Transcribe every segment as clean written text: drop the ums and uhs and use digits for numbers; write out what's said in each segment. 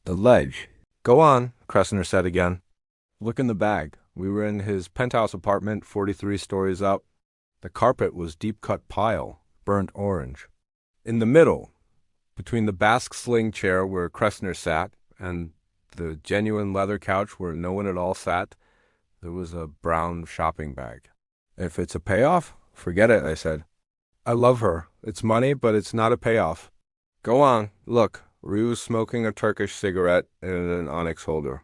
The ledge. Go on, Kressner said again. Look in the bag. We were in his penthouse apartment, 43 stories up. The carpet was deep-cut pile, burnt orange. In the middle, between the Basque sling chair where Kressner sat and the genuine leather couch where no one at all sat, there was a brown shopping bag. If it's a payoff, forget it, I said. I love her. It's money, but it's not a payoff. Go on. Look, Rue was smoking a Turkish cigarette in an onyx holder.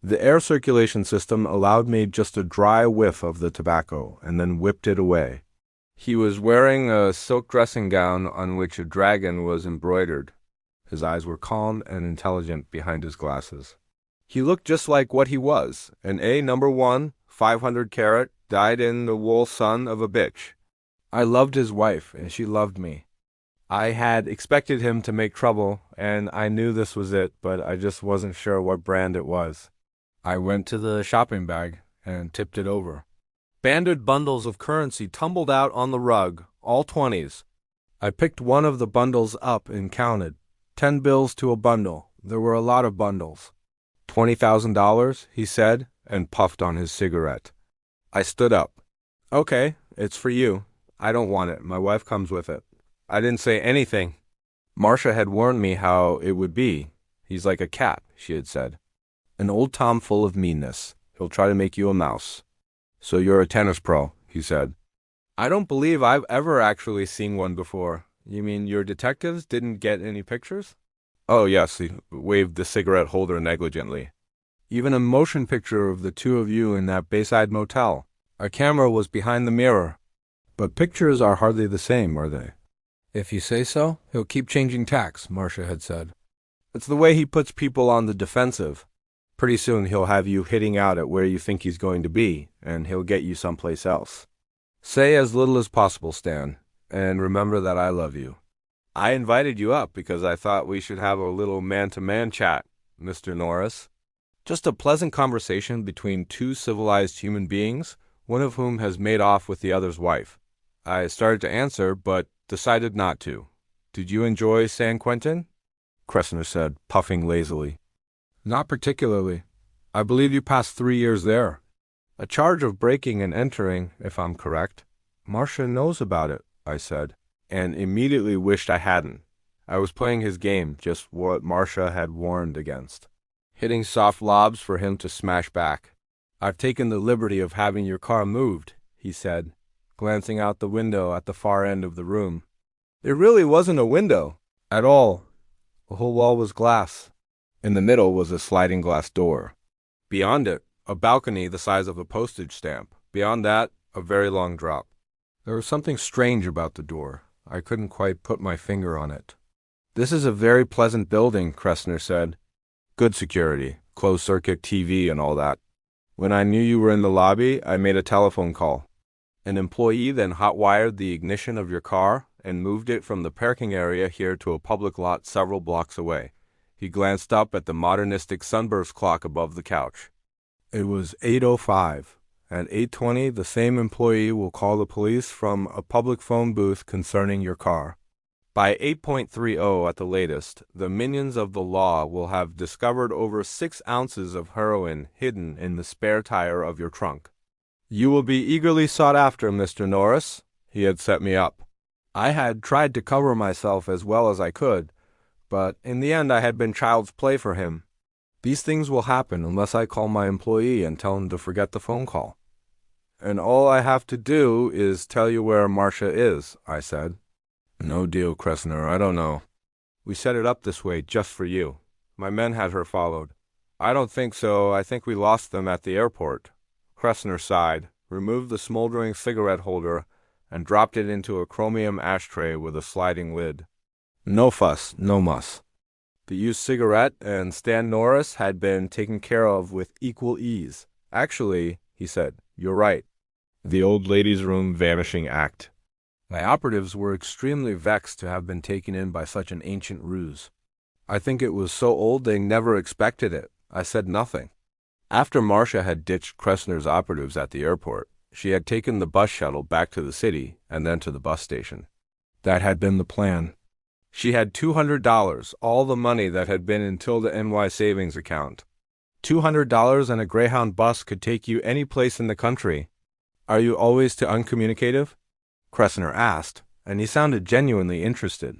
The air circulation system allowed me just a dry whiff of the tobacco and then whipped it away. He was wearing a silk dressing gown on which a dragon was embroidered. His eyes were calm and intelligent behind his glasses. He looked just like what he was, an A number 1, 500 carat, dyed-in-the-wool son of a bitch. I loved his wife, and she loved me. I had expected him to make trouble, and I knew this was it, but I just wasn't sure what brand it was. I went to the shopping bag and tipped it over. Banded bundles of currency tumbled out on the rug, all 20s. I picked one of the bundles up and counted. 10 bills to a bundle. There were a lot of bundles. $20,000, he said, and puffed on his cigarette. I stood up. Okay, it's for you. I don't want it. My wife comes with it. I didn't say anything. Marcia had warned me how it would be. He's like a cat, she had said. An old Tom full of meanness. He'll try to make you a mouse. So you're a tennis pro, he said. I don't believe I've ever actually seen one before. You mean your detectives didn't get any pictures? Oh, yes, he waved the cigarette holder negligently. Even a motion picture of the two of you in that Bayside motel. Our camera was behind the mirror. But pictures are hardly the same, are they? If you say so, he'll keep changing tacks, Marcia had said. It's the way he puts people on the defensive. Pretty soon he'll have you hitting out at where you think he's going to be, and he'll get you someplace else. Say as little as possible, Stan, and remember that I love you. I invited you up because I thought we should have a little man-to-man chat, Mr. Norris. Just a pleasant conversation between two civilized human beings, one of whom has made off with the other's wife. I started to answer, but decided not to. Did you enjoy San Quentin? Kressner said, puffing lazily. Not particularly. I believe you passed 3 years there. A charge of breaking and entering, if I'm correct. Marcia knows about it, I said, and immediately wished I hadn't. I was playing his game, just what Marcia had warned against. Hitting soft lobs for him to smash back. I've taken the liberty of having your car moved, he said, glancing out the window at the far end of the room. It really wasn't a window, at all. The whole wall was glass. In the middle was a sliding glass door. Beyond it, a balcony the size of a postage stamp. Beyond that, a very long drop. There was something strange about the door. I couldn't quite put my finger on it. This is a very pleasant building, Kressner said. Good security, closed-circuit TV and all that. When I knew you were in the lobby, I made a telephone call. An employee then hot-wired the ignition of your car and moved it from the parking area here to a public lot several blocks away. He glanced up at the modernistic sunburst clock above the couch. It was 8:05. At 8:20, the same employee will call the police from a public phone booth concerning your car. By 8:30 at the latest, the minions of the law will have discovered over 6 ounces of heroin hidden in the spare tire of your trunk. You will be eagerly sought after, Mr. Norris. He had set me up. I had tried to cover myself as well as I could, but in the end I had been child's play for him. These things will happen unless I call my employee and tell him to forget the phone call. And all I have to do is tell you where Marcia is, I said. No deal, Kressner, I don't know. We set it up this way just for you. My men had her followed. I don't think so. I think we lost them at the airport. Kressner sighed, removed the smoldering cigarette holder, and dropped it into a chromium ashtray with a sliding lid. No fuss, no muss. The used cigarette and Stan Norris had been taken care of with equal ease. Actually, he said, you're right. The old ladies' room vanishing act. My operatives were extremely vexed to have been taken in by such an ancient ruse. I think it was so old they never expected it. I said nothing. After Marcia had ditched Kressner's operatives at the airport, she had taken the bus shuttle back to the city and then to the bus station. That had been the plan. She had $200, all the money that had been in Tilda NY savings account. $200 and a Greyhound bus could take you any place in the country. Are you always too uncommunicative? Cressner asked, and he sounded genuinely interested.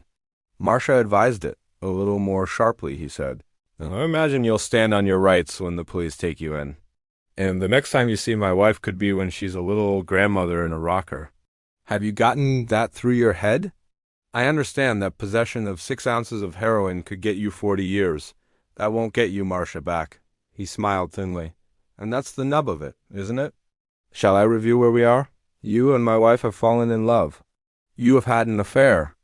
Marcia advised it, a little more sharply, he said. I imagine you'll stand on your rights when the police take you in. And the next time you see my wife could be when she's a little old grandmother in a rocker. Have you gotten that through your head? I understand that possession of 6 ounces of heroin could get you 40 years. That won't get you Marcia back. He smiled thinly. And that's the nub of it, isn't it? Shall I review where we are? You and my wife have fallen in love. You have had an affair.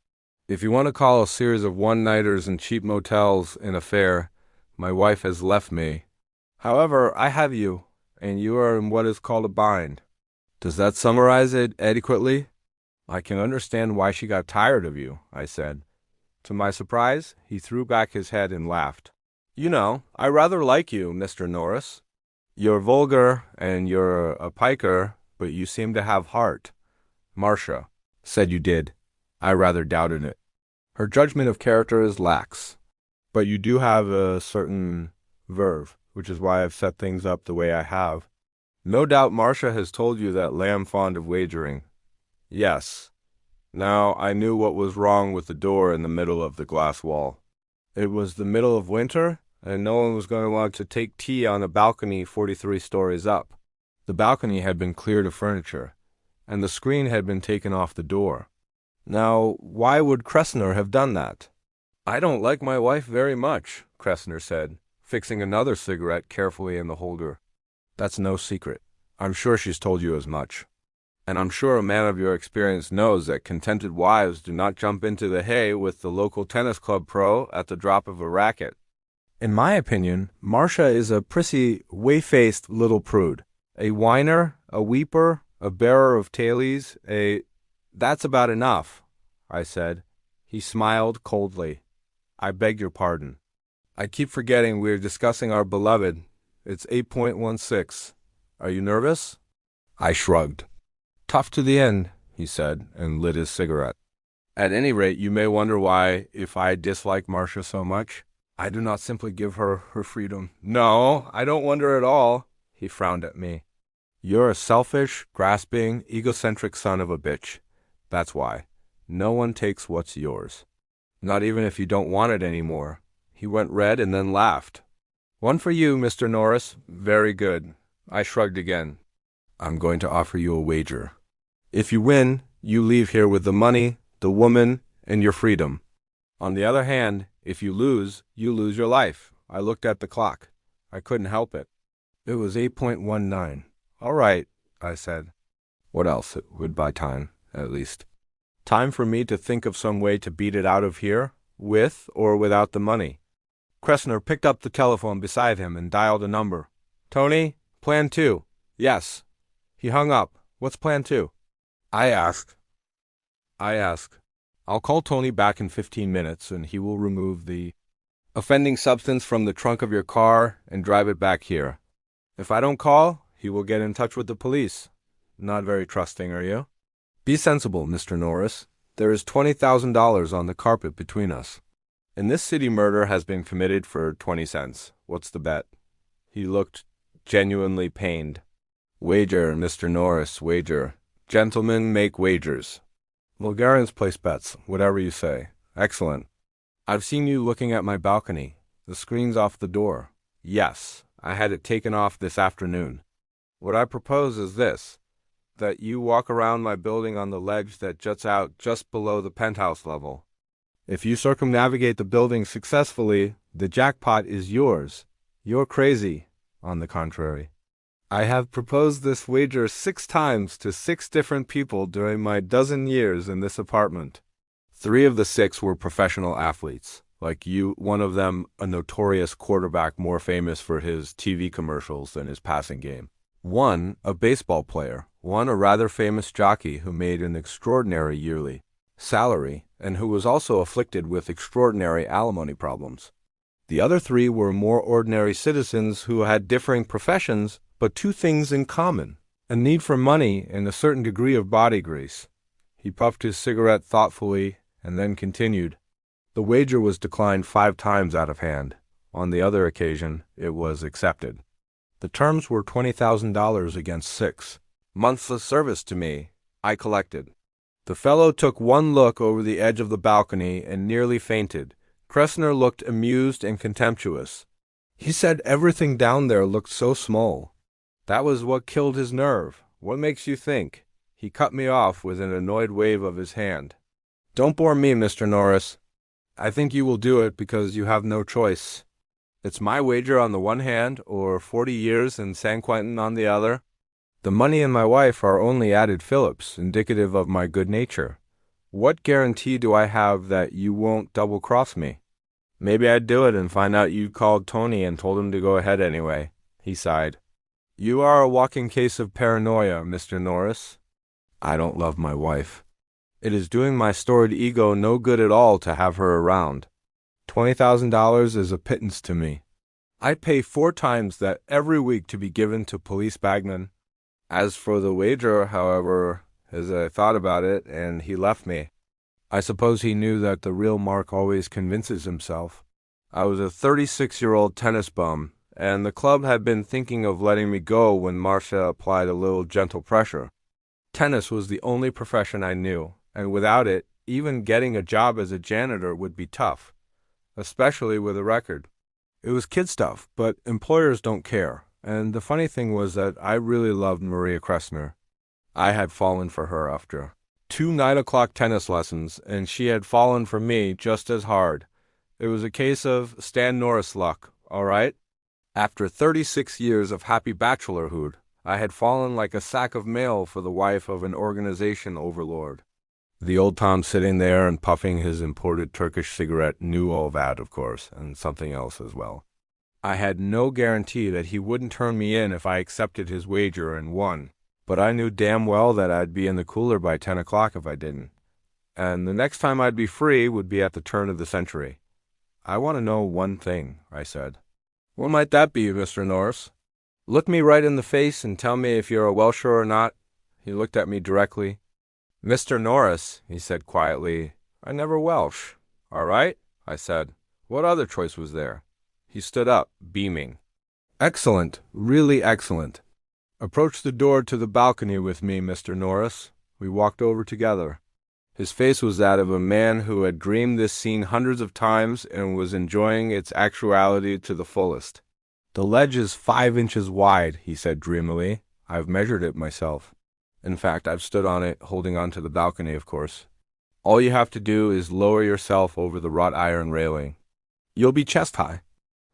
If you want to call a series of one-nighters in cheap motels an affair, my wife has left me. However, I have you, and you are in what is called a bind. Does that summarize it adequately? I can understand why she got tired of you, I said. To my surprise, he threw back his head and laughed. You know, I rather like you, Mr. Norris. You're vulgar, and you're a piker, but you seem to have heart. Marcia said you did. I rather doubted it. Her judgment of character is lax, but you do have a certain verve, which is why I've set things up the way I have. No doubt Marcia has told you that lamb fond of wagering. Yes. Now, I knew what was wrong with the door in the middle of the glass wall. It was the middle of winter, and no one was going to want to take tea on a balcony 43 stories up. The balcony had been cleared of furniture, and the screen had been taken off the door. Now, why would Cressner have done that? I don't like my wife very much, Cressner said, fixing another cigarette carefully in the holder. That's no secret. I'm sure she's told you as much. And I'm sure a man of your experience knows that contented wives do not jump into the hay with the local tennis club pro at the drop of a racket. In my opinion, Marcia is a prissy, whey-faced little prude. A whiner, a weeper, a bearer of tailies, That's about enough, I said. He smiled coldly. I beg your pardon. I keep forgetting we're discussing our beloved. It's 8.16. Are you nervous? I shrugged. Tough to the end, he said, and lit his cigarette. At any rate, you may wonder why, if I dislike Marcia so much, I do not simply give her her freedom. No, I don't wonder at all. He frowned at me. You're a selfish, grasping, egocentric son of a bitch. That's why. No one takes what's yours. Not even if you don't want it anymore. He went red and then laughed. One for you, Mr. Norris. Very good. I shrugged again. I'm going to offer you a wager. If you win, you leave here with the money, the woman, and your freedom. On the other hand, if you lose your life. I looked at the clock. I couldn't help it. It was 8.19. All right, I said. What else? It would buy time, at least. Time for me to think of some way to beat it out of here, with or without the money. Cressner picked up the telephone beside him and dialed a number. Tony, plan 2. Yes. He hung up. What's plan 2? I asked. I'll call Tony back in 15 minutes, and he will remove the offending substance from the trunk of your car and drive it back here. If I don't call, he will get in touch with the police. Not very trusting, are you? Be sensible, Mr. Norris. There is $20,000 on the carpet between us. And this city murder has been committed for 20 cents. What's the bet? He looked genuinely pained. Wager, Mr. Norris, wager. Gentlemen make wagers. Bulgarians place bets, whatever you say. Excellent. I've seen you looking at my balcony. The screen's off the door. Yes, I had it taken off this afternoon. What I propose is this, that you walk around my building on the ledge that juts out just below the penthouse level. If you circumnavigate the building successfully, the jackpot is yours. You're crazy, on the contrary. I have proposed this wager 6 times to 6 different people during my dozen years in this apartment. 3 of the 6 were professional athletes, like you, one of them a notorious quarterback more famous for his TV commercials than his passing game. 1 a baseball player, 1 a rather famous jockey who made an extraordinary yearly salary and who was also afflicted with extraordinary alimony problems. The other 3 were more ordinary citizens who had differing professions, but 2 things in common, a need for money and a certain degree of body grease. He puffed his cigarette thoughtfully and then continued. The wager was declined 5 times out of hand. On the other occasion, it was accepted. The terms were $20,000 against 6 months of service to me. I collected. The fellow took one look over the edge of the balcony and nearly fainted. Kressner looked amused and contemptuous. He said everything down there looked so small. That was what killed his nerve. What makes you think? He cut me off with an annoyed wave of his hand. Don't bore me, Mr. Norris. I think you will do it because you have no choice. It's my wager on the one hand, or 40 years in San Quentin on the other. The money and my wife are only added Phillips, indicative of my good nature. What guarantee do I have that you won't double-cross me? Maybe I'd do it and find out you called Tony and told him to go ahead anyway. He sighed. You are a walking case of paranoia, Mr. Norris. I don't love my wife. It is doing my storied ego no good at all to have her around. $20,000 is a pittance to me. I'd pay 4 times that every week to be given to Police Bagman. As for the wager, however, as I thought about it, and he left me. I suppose he knew that the real Mark always convinces himself. I was a 36-year-old tennis bum, and the club had been thinking of letting me go when Marcia applied a little gentle pressure. Tennis was the only profession I knew, and without it, even getting a job as a janitor would be tough, especially with a record. It was kid stuff, but employers don't care, and the funny thing was that I really loved Maria Kressner. I had fallen for her after 2 9 o'clock tennis lessons, and she had fallen for me just as hard. It was a case of Stan Norris luck, all right? After 36 years of happy bachelorhood, I had fallen like a sack of mail for the wife of an organization overlord. The old Tom sitting there and puffing his imported Turkish cigarette knew all that, of course, and something else as well. I had no guarantee that he wouldn't turn me in if I accepted his wager and won, but I knew damn well that I'd be in the cooler by 10 o'clock if I didn't. And the next time I'd be free would be at the turn of the century. I want to know one thing, I said. What might that be, Mr. Norris? Look me right in the face and tell me if you're a Welsher or not. He looked at me directly. Mr. Norris, he said quietly, I never Welsh. All right, I said. What other choice was there? He stood up, beaming. Excellent, really excellent. Approach the door to the balcony with me, Mr. Norris. We walked over together. His face was that of a man who had dreamed this scene hundreds of times and was enjoying its actuality to the fullest. The ledge is 5 inches wide, he said dreamily. I've measured it myself. In fact, I've stood on it, holding on to the balcony, of course. All you have to do is lower yourself over the wrought iron railing. You'll be chest high.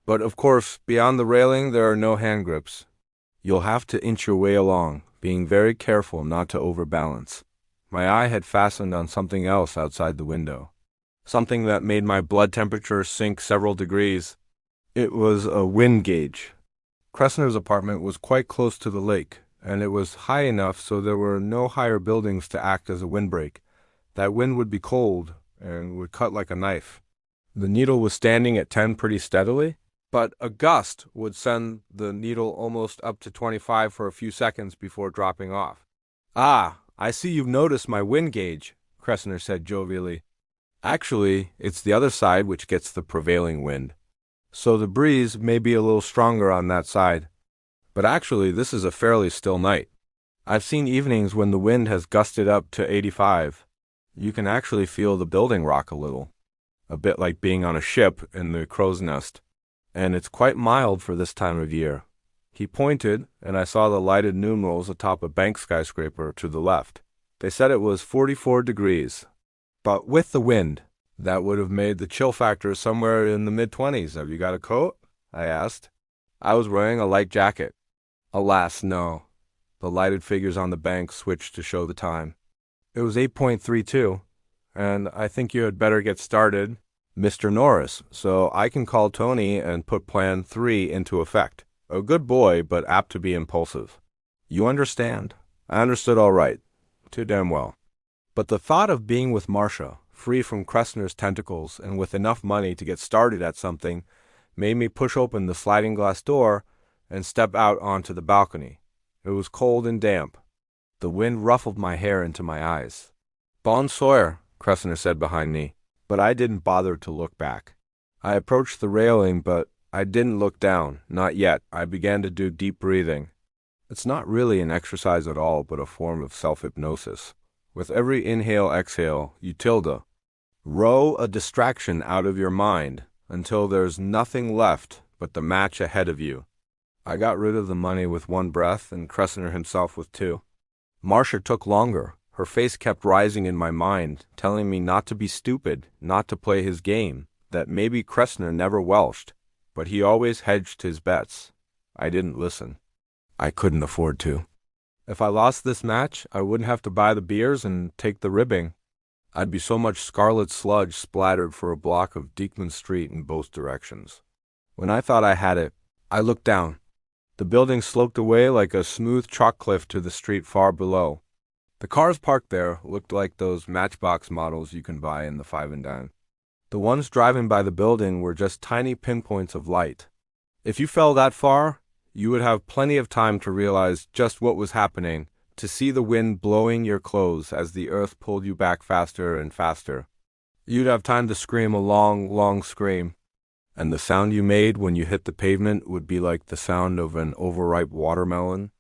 But, of course, beyond the railing there are no hand grips. You'll have to inch your way along, being very careful not to overbalance. My eye had fastened on something else outside the window. Something that made my blood temperature sink several degrees. It was a wind gauge. Kressner's apartment was quite close to the lake, and it was high enough so there were no higher buildings to act as a windbreak. That wind would be cold and would cut like a knife. The needle was standing at 10 pretty steadily, but a gust would send the needle almost up to 25 for a few seconds before dropping off. Ah, I see you've noticed my wind gauge, Kressner said jovially. Actually, it's the other side which gets the prevailing wind. So the breeze may be a little stronger on that side. But actually, this is a fairly still night. I've seen evenings when the wind has gusted up to 85. You can actually feel the building rock a little. A bit like being on a ship in the crow's nest. And it's quite mild for this time of year. He pointed, and I saw the lighted numerals atop a bank skyscraper to the left. They said it was 44 degrees. But with the wind, that would have made the chill factor somewhere in the mid-20s. Have you got a coat? I asked. I was wearing a light jacket. Alas, no. The lighted figures on the bank switched to show the time. It was 8:32, and I think you had better get started, Mr. Norris, so I can call Tony and put Plan 3 into effect. A good boy, but apt to be impulsive. You understand? I understood all right. Too damn well. But the thought of being with Marcia, free from Kressner's tentacles and with enough money to get started at something, made me push open the sliding glass door and step out onto the balcony. It was cold and damp. The wind ruffled my hair into my eyes. Bon soir, Kressner said behind me. But I didn't bother to look back. I approached the railing, but I didn't look down, not yet. I began to do deep breathing. It's not really an exercise at all, but a form of self-hypnosis. With every inhale-exhale, you row a distraction out of your mind until there's nothing left but the match ahead of you. I got rid of the money with one breath and Cressner himself with two. Marcia took longer. Her face kept rising in my mind, telling me not to be stupid, not to play his game, that maybe Cressner never welched, but he always hedged his bets. I didn't listen. I couldn't afford to. If I lost this match, I wouldn't have to buy the beers and take the ribbing. I'd be so much scarlet sludge splattered for a block of Deekman Street in both directions. When I thought I had it, I looked down. The building sloped away like a smooth chalk cliff to the street far below. The cars parked there looked like those Matchbox models you can buy in the Five and Dime. The ones driving by the building were just tiny pinpoints of light. If you fell that far, you would have plenty of time to realize just what was happening, to see the wind blowing your clothes as the earth pulled you back faster and faster. You'd have time to scream a long, long scream, and the sound you made when you hit the pavement would be like the sound of an overripe watermelon.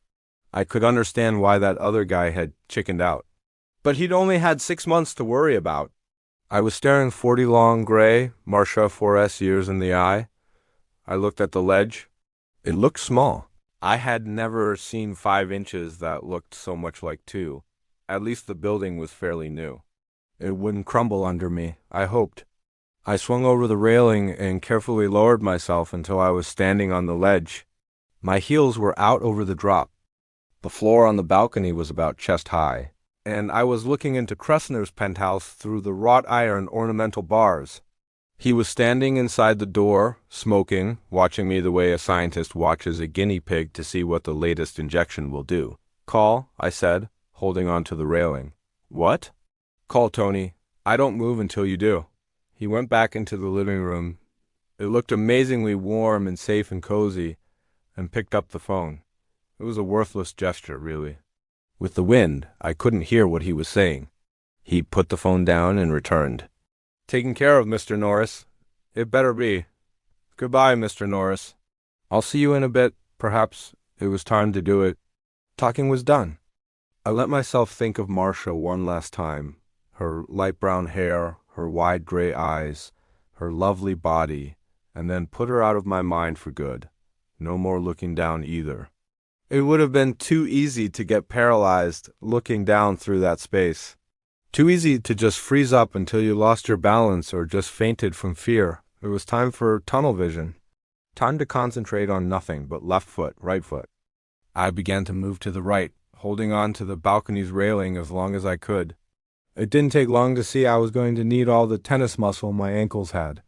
I could understand why that other guy had chickened out. But he'd only had 6 months to worry about. I was staring 40 long gray Marcia 4S years in the eye. I looked at the ledge. It looked small. I had never seen 5 inches that looked so much like 2. At least the building was fairly new. It wouldn't crumble under me, I hoped. I swung over the railing and carefully lowered myself until I was standing on the ledge. My heels were out over the drop. The floor on the balcony was about chest high, and I was looking into Cressner's penthouse through the wrought iron ornamental bars. He was standing inside the door, smoking, watching me the way a scientist watches a guinea pig to see what the latest injection will do. "Call," I said, holding on to the railing. "What?" "Call, Tony. I don't move until you do." He went back into the living room. It looked amazingly warm and safe and cozy, and picked up the phone. It was a worthless gesture, really. With the wind, I couldn't hear what he was saying. He put the phone down and returned. "Taken care of, Mr. Norris. It better be. Goodbye, Mr. Norris. I'll see you in a bit. Perhaps it was time to do it." Talking was done. I let myself think of Marcia one last time. Her light brown hair, her wide gray eyes, her lovely body, and then put her out of my mind for good. No more looking down either. It would have been too easy to get paralyzed looking down through that space. Too easy to just freeze up until you lost your balance or just fainted from fear. It was time for tunnel vision. Time to concentrate on nothing but left foot, right foot. I began to move to the right, holding on to the balcony's railing as long as I could. It didn't take long to see I was going to need all the tennis muscle my ankles had.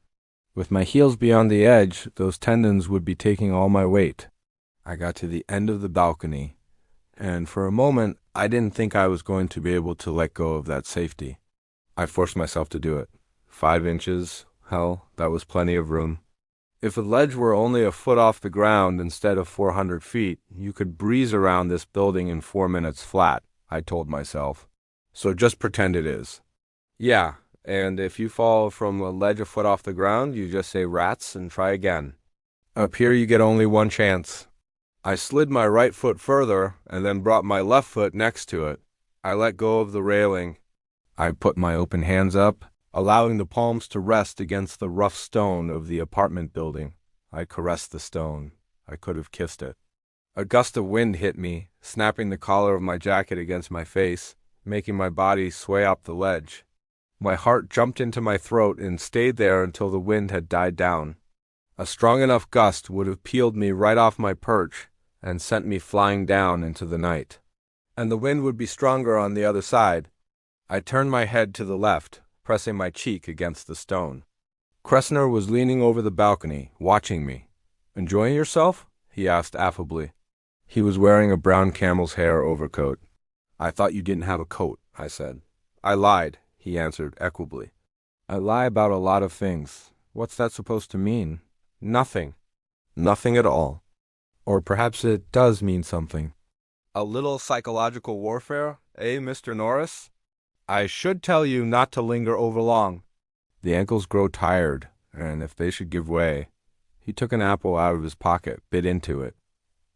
With my heels beyond the edge, those tendons would be taking all my weight. I got to the end of the balcony, and for a moment, I didn't think I was going to be able to let go of that safety. I forced myself to do it. 5 inches, hell, that was plenty of room. If the ledge were only a foot off the ground instead of 400 feet, you could breeze around this building in 4 minutes flat, I told myself. So just pretend it is. Yeah, and if you fall from a ledge a foot off the ground, you just say rats and try again. Up here you get only one chance. I slid my right foot further and then brought my left foot next to it. I let go of the railing. I put my open hands up, allowing the palms to rest against the rough stone of the apartment building. I caressed the stone. I could have kissed it. A gust of wind hit me, snapping the collar of my jacket against my face, making my body sway up the ledge. My heart jumped into my throat and stayed there until the wind had died down. A strong enough gust would have peeled me right off my perch and sent me flying down into the night. And the wind would be stronger on the other side. I turned my head to the left, pressing my cheek against the stone. Cressner was leaning over the balcony, watching me. "Enjoying yourself?" he asked affably. He was wearing a brown camel's hair overcoat. "I thought you didn't have a coat," I said. "I lied," he answered equably. "I lie about a lot of things. What's that supposed to mean?" "Nothing." "Nothing at all." Or perhaps it does mean something. "A little psychological warfare, eh, Mr. Norris? I should tell you not to linger overlong." The ankles grow tired, and if they should give way. He took an apple out of his pocket, bit into it,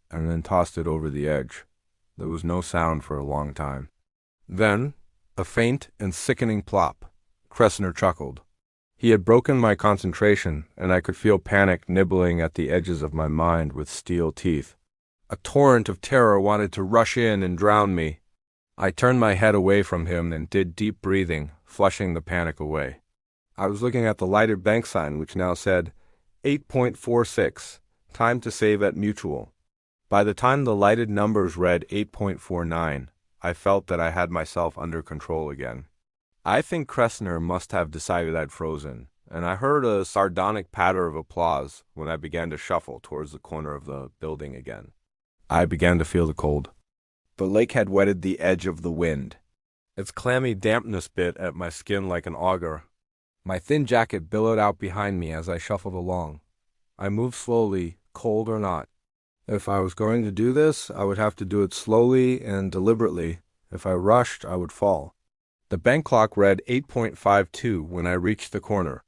and then tossed it over the edge. There was no sound for a long time. Then, a faint and sickening plop. Kressner chuckled. He had broken my concentration, and I could feel panic nibbling at the edges of my mind with steel teeth. A torrent of terror wanted to rush in and drown me. I turned my head away from him and did deep breathing, flushing the panic away. I was looking at the lighted bank sign, which now said 8.46, time to save at Mutual. By the time the lighted numbers read 8.49, I felt that I had myself under control again. I think Kressner must have decided I'd frozen, and I heard a sardonic patter of applause when I began to shuffle towards the corner of the building again. I began to feel the cold. The lake had wetted the edge of the wind. Its clammy dampness bit at my skin like an auger. My thin jacket billowed out behind me as I shuffled along. I moved slowly, cold or not. If I was going to do this, I would have to do it slowly and deliberately. If I rushed, I would fall. The bank clock read 8.52 when I reached the corner.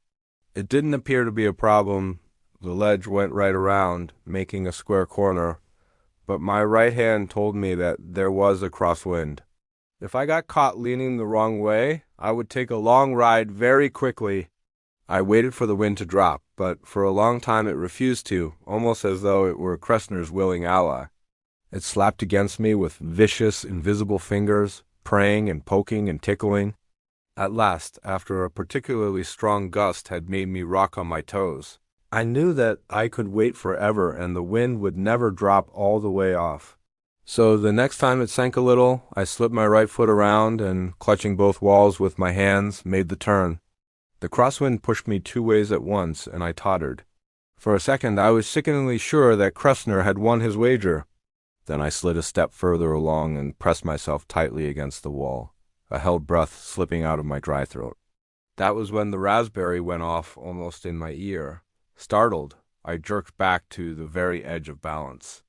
It didn't appear to be a problem. The ledge went right around, making a square corner, but my right hand told me that there was a crosswind. If I got caught leaning the wrong way, I would take a long ride very quickly. I waited for the wind to drop, but for a long time it refused to, almost as though it were Kressner's willing ally. It slapped against me with vicious, invisible fingers, praying and poking and tickling. At last, after a particularly strong gust had made me rock on my toes, I knew that I could wait forever and the wind would never drop all the way off. So the next time it sank a little, I slipped my right foot around and, clutching both walls with my hands, made the turn. The crosswind pushed me 2 ways at once, and I tottered. For a second I was sickeningly sure that Kressner had won his wager. Then I slid a step further along and pressed myself tightly against the wall, a held breath slipping out of my dry throat. That was when the raspberry went off almost in my ear. Startled, I jerked back to the very edge of balance.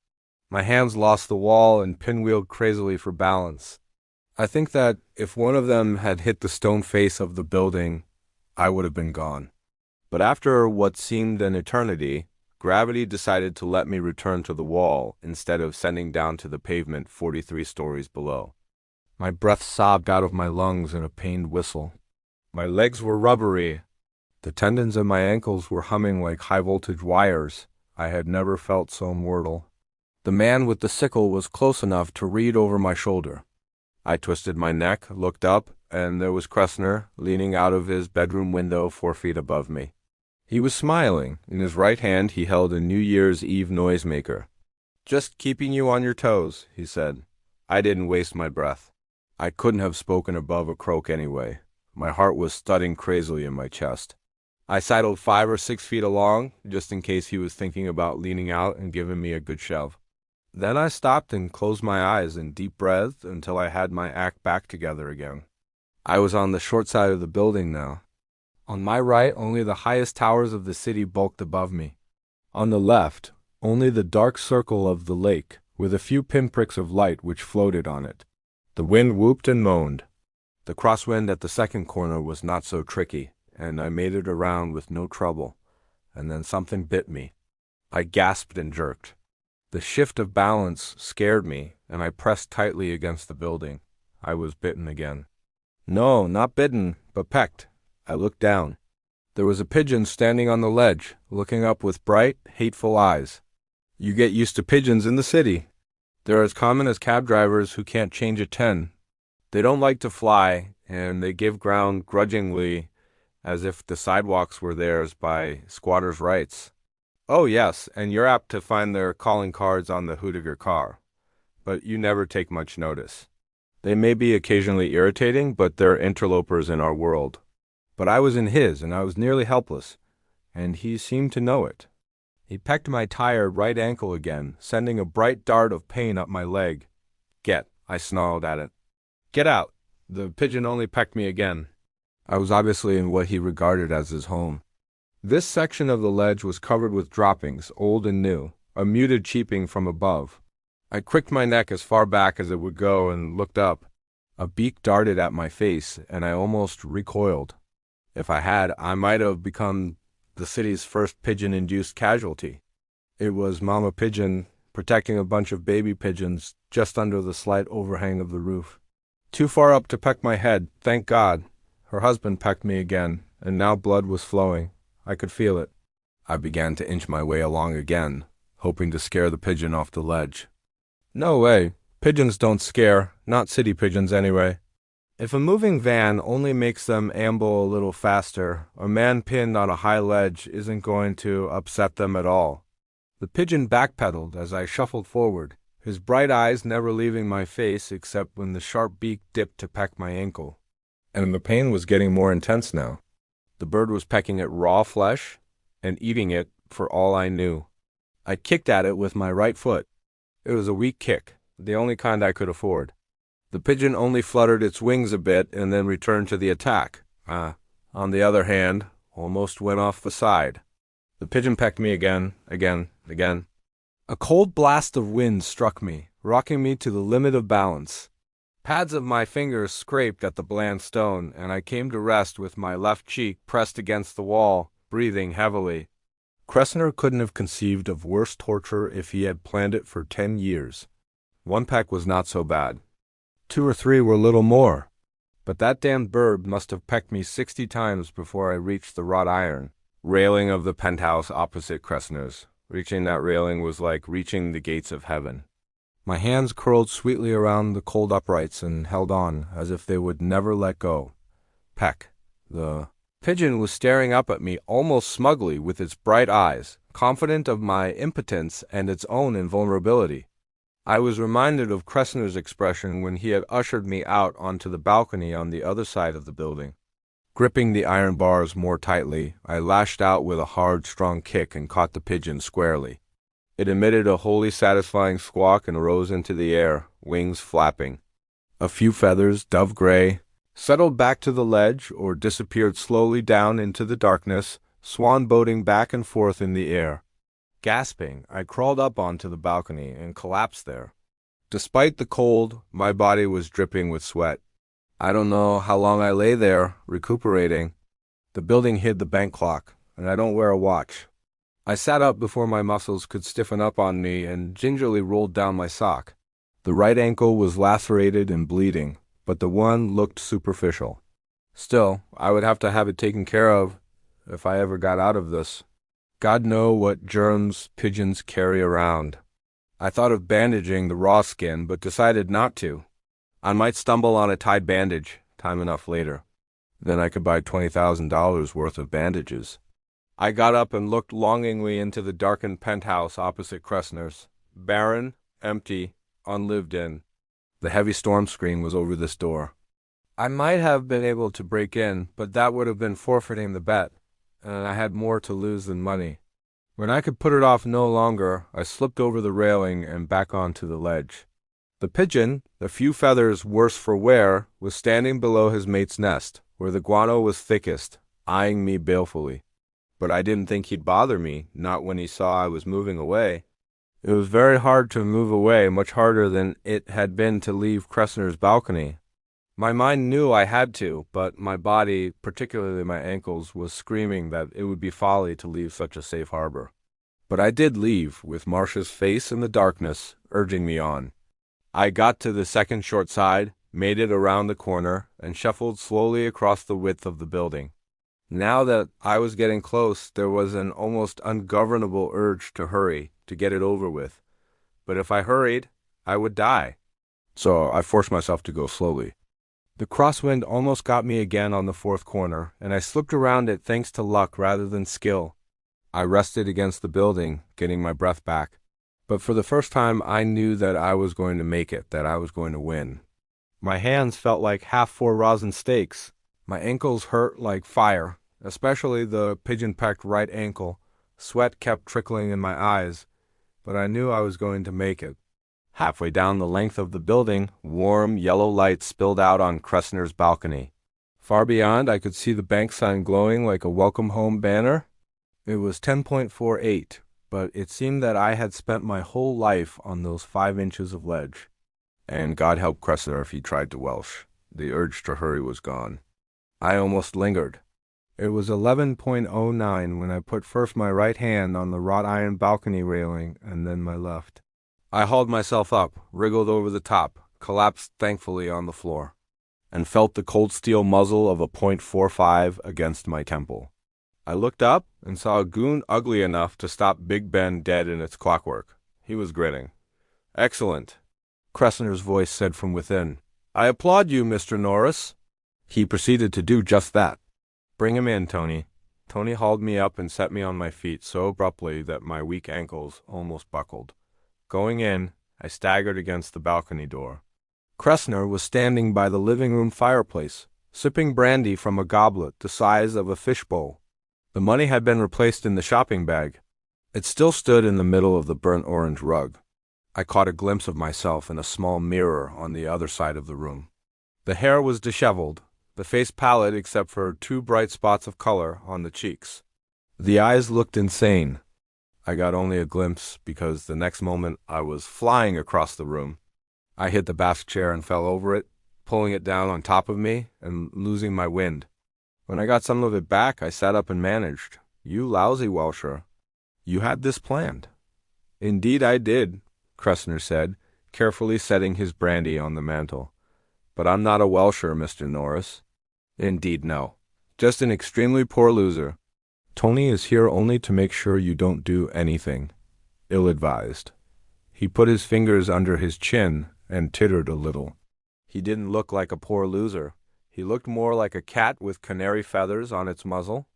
My hands lost the wall and pinwheeled crazily for balance. I think that if one of them had hit the stone face of the building, I would have been gone. But after what seemed an eternity, gravity decided to let me return to the wall instead of sending down to the pavement 43 stories below. My breath sobbed out of my lungs in a pained whistle. My legs were rubbery. The tendons in my ankles were humming like high-voltage wires. I had never felt so mortal. The man with the sickle was close enough to read over my shoulder. I twisted my neck, looked up, and there was Kressner, leaning out of his bedroom window 4 feet above me. He was smiling. In his right hand he held a New Year's Eve noisemaker. "Just keeping you on your toes," he said. I didn't waste my breath. I couldn't have spoken above a croak anyway. My heart was thudding crazily in my chest. I sidled 5 or 6 feet along, just in case he was thinking about leaning out and giving me a good shove. Then I stopped and closed my eyes and deep breathed until I had my act back together again. I was on the short side of the building now. On my right, only the highest towers of the city bulked above me. On the left, only the dark circle of the lake, with a few pinpricks of light which floated on it. The wind whooped and moaned. The crosswind at the second corner was not so tricky, and I made it around with no trouble, and then something bit me. I gasped and jerked. The shift of balance scared me, and I pressed tightly against the building. I was bitten again. No, not bitten, but pecked. I looked down. There was a pigeon standing on the ledge, looking up with bright, hateful eyes. You get used to pigeons in the city. They're as common as cab drivers who can't change a 10. They don't like to fly, and they give ground grudgingly, as if the sidewalks were theirs by squatters' rights. Oh yes, and you're apt to find their calling cards on the hood of your car. But you never take much notice. They may be occasionally irritating, but they're interlopers in our world. But I was in his, and I was nearly helpless, and he seemed to know it. He pecked my tired right ankle again, sending a bright dart of pain up my leg. "Get," I snarled at it. "Get out." The pigeon only pecked me again. I was obviously in what he regarded as his home. This section of the ledge was covered with droppings, old and new, a muted cheeping from above. I cricked my neck as far back as it would go and looked up. A beak darted at my face, and I almost recoiled. If I had, I might have become the city's first pigeon-induced casualty. It was Mama Pigeon protecting a bunch of baby pigeons just under the slight overhang of the roof. Too far up to peck my head, thank God. Her husband pecked me again, and now blood was flowing. I could feel it. I began to inch my way along again, hoping to scare the pigeon off the ledge. No way. Pigeons don't scare, not city pigeons anyway. If a moving van only makes them amble a little faster, a man pinned on a high ledge isn't going to upset them at all. The pigeon backpedaled as I shuffled forward, his bright eyes never leaving my face except when the sharp beak dipped to peck my ankle. And the pain was getting more intense now. The bird was pecking at raw flesh and eating it for all I knew. I kicked at it with my right foot. It was a weak kick, the only kind I could afford. The pigeon only fluttered its wings a bit and then returned to the attack. On the other hand, almost went off the side. The pigeon pecked me again. A cold blast of wind struck me, rocking me to the limit of balance. Pads of my fingers scraped at the bland stone, and I came to rest with my left cheek pressed against the wall, breathing heavily. Cressner couldn't have conceived of worse torture if he had planned it for 10 years. One peck was not so bad. 2 or 3 were little more. But that damned bird must have pecked me 60 times before I reached the wrought iron railing of the penthouse opposite Cressner's. Reaching that railing was like reaching the gates of heaven. My hands curled sweetly around the cold uprights and held on as if they would never let go. Peck. The pigeon was staring up at me almost smugly with its bright eyes, confident of my impotence and its own invulnerability. I was reminded of Cressner's expression when he had ushered me out onto the balcony on the other side of the building. Gripping the iron bars more tightly, I lashed out with a hard, strong kick and caught the pigeon squarely. It emitted a wholly satisfying squawk and rose into the air, wings flapping. A few feathers, dove gray, settled back to the ledge or disappeared slowly down into the darkness, swan-boating back and forth in the air. Gasping, I crawled up onto the balcony and collapsed there. Despite the cold, my body was dripping with sweat. I don't know how long I lay there, recuperating. The building hid the bank clock, and I don't wear a watch. I sat up before my muscles could stiffen up on me and gingerly rolled down my sock. The right ankle was lacerated and bleeding, but the one looked superficial. Still, I would have to have it taken care of if I ever got out of this. God knows what germs pigeons carry around. I thought of bandaging the raw skin, but decided not to. I might stumble on a tied bandage, time enough later. Then I could buy $20,000 worth of bandages. I got up and looked longingly into the darkened penthouse opposite Cressner's. Barren, empty, unlived in. The heavy storm screen was over this door. I might have been able to break in, but that would have been forfeiting the bet, and I had more to lose than money. When I could put it off no longer, I slipped over the railing and back onto the ledge. The pigeon, the few feathers worse for wear, was standing below his mate's nest, where the guano was thickest, eyeing me balefully. But I didn't think he'd bother me, not when he saw I was moving away. It was very hard to move away, much harder than it had been to leave Cressner's balcony. My mind knew I had to, but my body, particularly my ankles, was screaming that it would be folly to leave such a safe harbor. But I did leave, with Marcia's face in the darkness, urging me on. I got to the second short side, made it around the corner, and shuffled slowly across the width of the building. Now that I was getting close, there was an almost ungovernable urge to hurry, to get it over with. But if I hurried, I would die. So I forced myself to go slowly. The crosswind almost got me again on the fourth corner, and I slipped around it thanks to luck rather than skill. I rested against the building, getting my breath back. But for the first time, I knew that I was going to make it, that I was going to win. My hands felt like half-4 rosin steaks. My ankles hurt like fire, especially the pigeon-pecked right ankle. Sweat kept trickling in my eyes, but I knew I was going to make it. Halfway down the length of the building, warm, yellow light spilled out on Cressner's balcony. Far beyond, I could see the bank sign glowing like a welcome home banner. It was 10.48. But it seemed that I had spent my whole life on those 5 inches of ledge. And God help Cressner if he tried to welsh. The urge to hurry was gone. I almost lingered. It was 11:09 when I put first my right hand on the wrought iron balcony railing and then my left. I hauled myself up, wriggled over the top, collapsed thankfully on the floor, and felt the cold steel muzzle of a .45 against my temple. I looked up and saw a goon ugly enough to stop Big Ben dead in its clockwork. He was grinning. "Excellent," Kressner's voice said from within. "I applaud you, Mr. Norris." He proceeded to do just that. "Bring him in, Tony." Tony hauled me up and set me on my feet so abruptly that my weak ankles almost buckled. Going in, I staggered against the balcony door. Kressner was standing by the living room fireplace, sipping brandy from a goblet the size of a fishbowl. The money had been replaced in the shopping bag. It still stood in the middle of the burnt orange rug. I caught a glimpse of myself in a small mirror on the other side of the room. The hair was disheveled, the face pallid except for 2 bright spots of color on the cheeks. The eyes looked insane. I got only a glimpse because the next moment I was flying across the room. I hit the bath chair and fell over it, pulling it down on top of me and losing my wind. When I got some of it back, I sat up and managed. "You lousy Welsher. You had this planned." "Indeed I did," Kressner said, carefully setting his brandy on the mantel. "But I'm not a Welsher, Mr. Norris." "Indeed no. Just an extremely poor loser. Tony is here only to make sure you don't do anything ill-advised." He put his fingers under his chin and tittered a little. He didn't look like a poor loser. He looked more like a cat with canary feathers on its muzzle.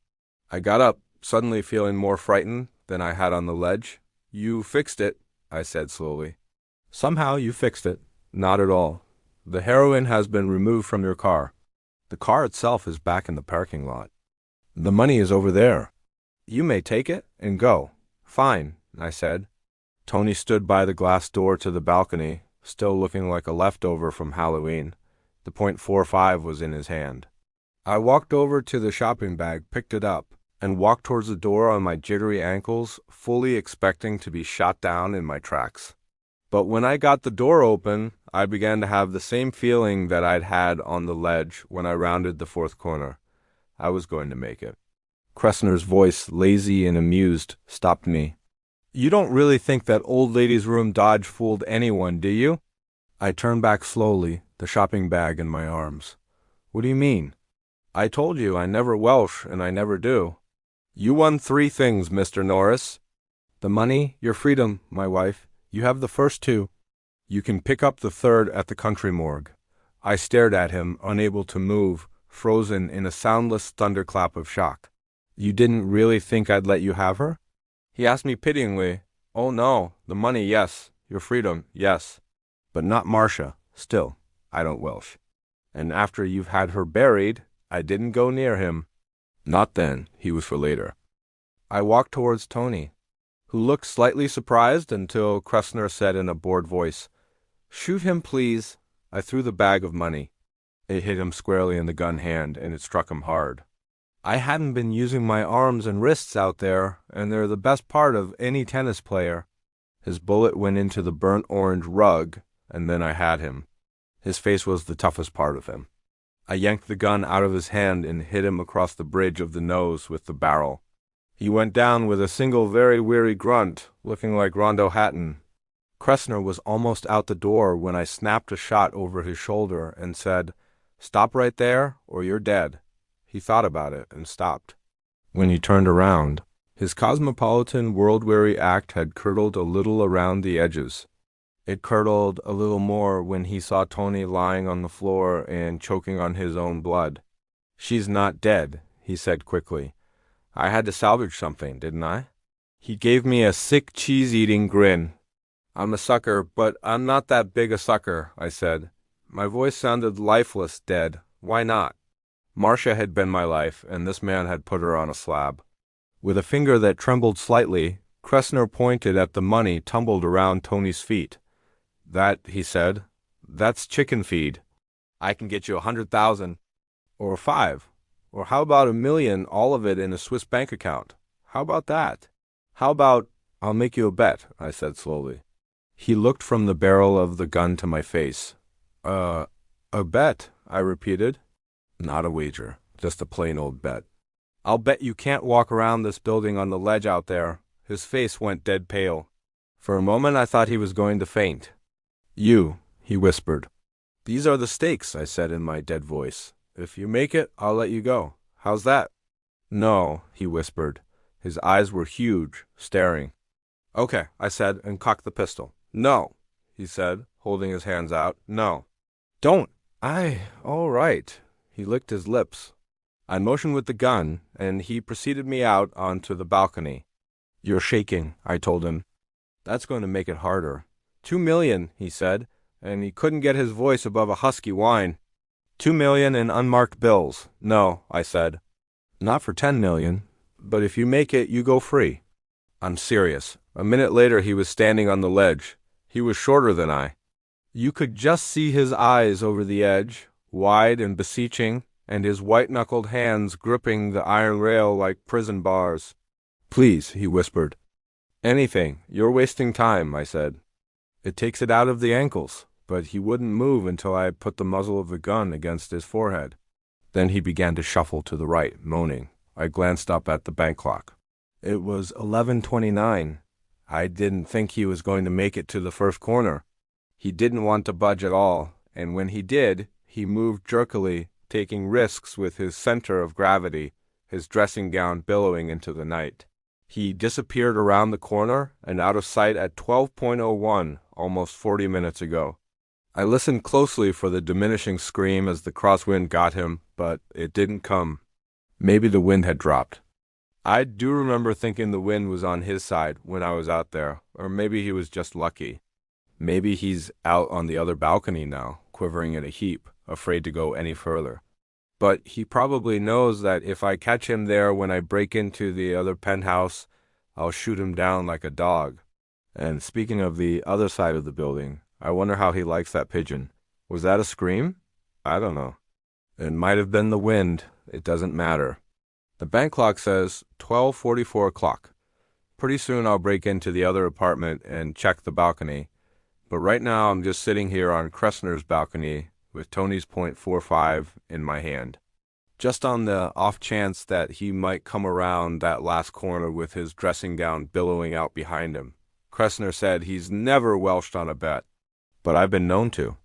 I got up, suddenly feeling more frightened than I had on the ledge. "You fixed it," I said slowly. "Somehow you fixed it." "Not at all. The heroin has been removed from your car. The car itself is back in the parking lot. The money is over there. You may take it and go." "Fine," I said. Tony stood by the glass door to the balcony, still looking like a leftover from Halloween. The .45 was in his hand. I walked over to the shopping bag, picked it up, and walked towards the door on my jittery ankles, fully expecting to be shot down in my tracks. But when I got the door open, I began to have the same feeling that I'd had on the ledge when I rounded the 4th corner. I was going to make it. Kressner's voice, lazy and amused, stopped me. "You don't really think that old lady's room dodge fooled anyone, do you?" I turned back slowly, the shopping bag in my arms. "What do you mean?" "I told you I never Welsh, and I never do." "You won 3 things, Mr. Norris. The money, your freedom, my wife. You have the first 2. You can pick up the 3rd at the country morgue." I stared at him, unable to move, frozen in a soundless thunderclap of shock. "You didn't really think I'd let you have her?" He asked me pityingly. "Oh no, the money, yes. Your freedom, yes. But not Marcia. Still, I don't Welsh. And after you've had her buried, I didn't go near him." "Not then. He was for later." I walked towards Tony, who looked slightly surprised until Kressner said in a bored voice, "Shoot him, please." I threw the bag of money. It hit him squarely in the gun hand, and it struck him hard. I hadn't been using my arms and wrists out there, and they're the best part of any tennis player. His bullet went into the burnt orange rug, and then I had him. His face was the toughest part of him. I yanked the gun out of his hand and hit him across the bridge of the nose with the barrel. He went down with a single very weary grunt, looking like Rondo Hatton. Kressner was almost out the door when I snapped a shot over his shoulder and said, "Stop right there, or you're dead." He thought about it and stopped. When he turned around, his cosmopolitan, world-weary act had curdled a little around the edges. It curdled a little more when he saw Tony lying on the floor and choking on his own blood. "She's not dead," he said quickly. "I had to salvage something, didn't I?" He gave me a sick, cheese-eating grin. "I'm a sucker, but I'm not that big a sucker," I said. My voice sounded lifeless, dead. Why not? Marcia had been my life, and this man had put her on a slab. With a finger that trembled slightly, Kressner pointed at the money tumbled around Tony's feet. "That," he said, "that's chicken feed. I can get you 100,000. Or 5. Or how about 1,000,000, all of it in a Swiss bank account? How about that? How about—" "I'll make you a bet," I said slowly. He looked from the barrel of the gun to my face. A bet," I repeated. "Not a wager, just a plain old bet." I'll bet you can't walk around this building on the ledge out there. His face went dead pale. For a moment I thought he was going to faint. You, he whispered. These are the stakes, I said in my dead voice. If you make it, I'll let you go. How's that? No, he whispered. His eyes were huge, staring. Okay, I said, and cocked the pistol. No, he said, holding his hands out. No. Don't. All right. He licked his lips. I motioned with the gun, and he preceded me out onto the balcony. You're shaking, I told him. That's going to make it harder. 2 million, he said, and he couldn't get his voice above a husky whine. 2 million in unmarked bills. No, I said. Not for 10 million, but if you make it, you go free. I'm serious. A minute later, he was standing on the ledge. He was shorter than I. You could just see his eyes over the edge, wide and beseeching, and his white-knuckled hands gripping the iron rail like prison bars. Please, he whispered. Anything. You're wasting time, I said. It takes it out of the ankles, but he wouldn't move until I put the muzzle of the gun against his forehead. Then he began to shuffle to the right, moaning. I glanced up at the bank clock. It was 11:29. I didn't think he was going to make it to the first corner. He didn't want to budge at all, and when he did, he moved jerkily, taking risks with his center of gravity, his dressing gown billowing into the night. He disappeared around the corner and out of sight at 12:01, almost 40 minutes ago. I listened closely for the diminishing scream as the crosswind got him, but it didn't come. Maybe the wind had dropped. I do remember thinking the wind was on his side when I was out there, or maybe he was just lucky. Maybe he's out on the other balcony now, quivering in a heap, afraid to go any further. But he probably knows that if I catch him there when I break into the other penthouse, I'll shoot him down like a dog. And speaking of the other side of the building, I wonder how he likes that pigeon. Was that a scream? I don't know. It might have been the wind. It doesn't matter. The bank clock says 12:44 o'clock. Pretty soon I'll break into the other apartment and check the balcony. But right now I'm just sitting here on Kressner's balcony with Tony's .45 in my hand. Just on the off chance that he might come around that last corner with his dressing gown billowing out behind him. Kressner said he's never welched on a bet, but I've been known to.